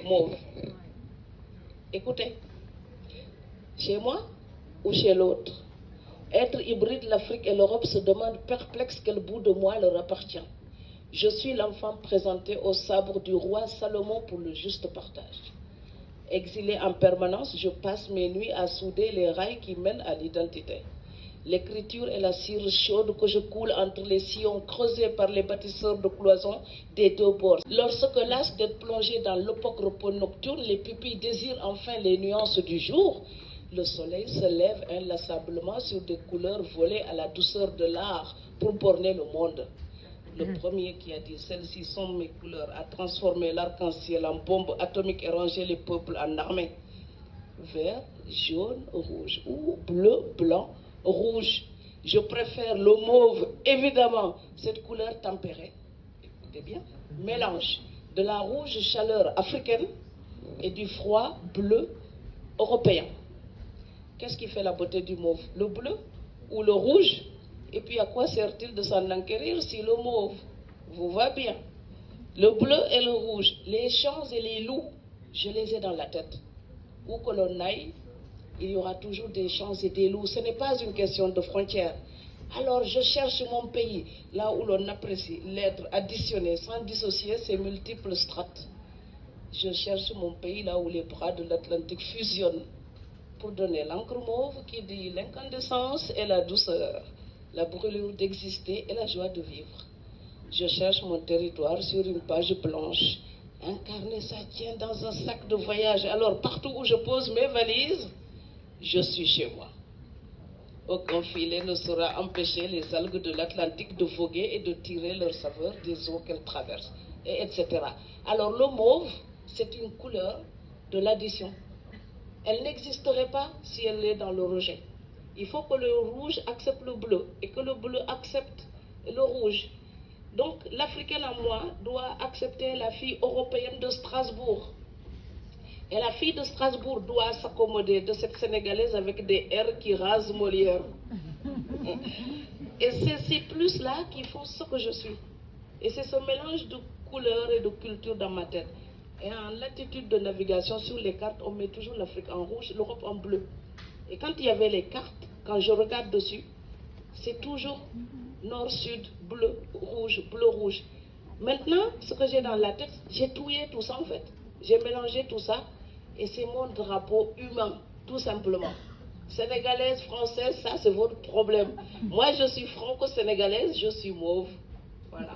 mauve. Écoutez, chez moi ou chez l'autre, être hybride, l'Afrique et l'Europe se demandent perplexes quel bout de moi leur appartient. Je suis l'enfant présenté au sabre du roi Salomon pour le juste partage. Exilé en permanence, je passe mes nuits à souder les rails qui mènent à l'identité. L'écriture est la cire chaude que je coule entre les sillons creusés par les bâtisseurs de cloisons des deux bords. Lorsque las d'être plongé dans l'opique repos nocturne, les pupilles désirent enfin les nuances du jour. Le soleil se lève inlassablement sur des couleurs volées à la douceur de l'art pour borner le monde. Le premier qui a dit « Celles-ci sont mes couleurs » a transformé l'arc-en-ciel en bombe atomique et rangé les peuples en armée. Vert, jaune, rouge ou bleu, blanc, rouge. Je préfère le mauve, évidemment, cette couleur tempérée. Écoutez bien, mélange de la rouge chaleur africaine et du froid bleu européen. Qu'est-ce qui fait la beauté du mauve? Le bleu ou le rouge? Et puis à quoi sert-il de s'en enquérir si le mauve vous va bien? Le bleu et le rouge, les champs et les loups, je les ai dans la tête. Où que l'on aille, il y aura toujours des champs et des loups. Ce n'est pas une question de frontières. Alors je cherche mon pays, là où l'on apprécie l'être additionné sans dissocier ses multiples strates. Je cherche mon pays là où les bras de l'Atlantique fusionnent pour donner l'encre mauve qui dit l'incandescence et la douceur, la brûlure d'exister et la joie de vivre. Je cherche mon territoire sur une page blanche. Incarner ça tient dans un sac de voyage. Alors partout où je pose mes valises, je suis chez moi. Aucun filet ne saura empêcher les algues de l'Atlantique de voguer et de tirer leur saveur des eaux qu'elles traversent, etc. Alors le mauve, c'est une couleur de l'addition. Elle n'existerait pas si elle est dans le rejet. Il faut que le rouge accepte le bleu et que le bleu accepte le rouge. Donc l'Africaine en moi doit accepter la fille européenne de Strasbourg. Et la fille de Strasbourg doit s'accommoder de cette Sénégalaise avec des R qui rasent Molière. Et c'est ces plus-là qui font ce que je suis. Et c'est ce mélange de couleurs et de culture dans ma tête. Et en latitude de navigation sur les cartes, on met toujours l'Afrique en rouge, l'Europe en bleu. Et quand il y avait les cartes, quand je regarde dessus, c'est toujours nord-sud, bleu, rouge. Maintenant, ce que j'ai dans la tête, j'ai touillé tout ça en fait. J'ai mélangé tout ça et c'est mon drapeau humain, tout simplement. Sénégalaise, française, ça c'est votre problème. Moi je suis franco-sénégalaise, je suis mauve. Voilà.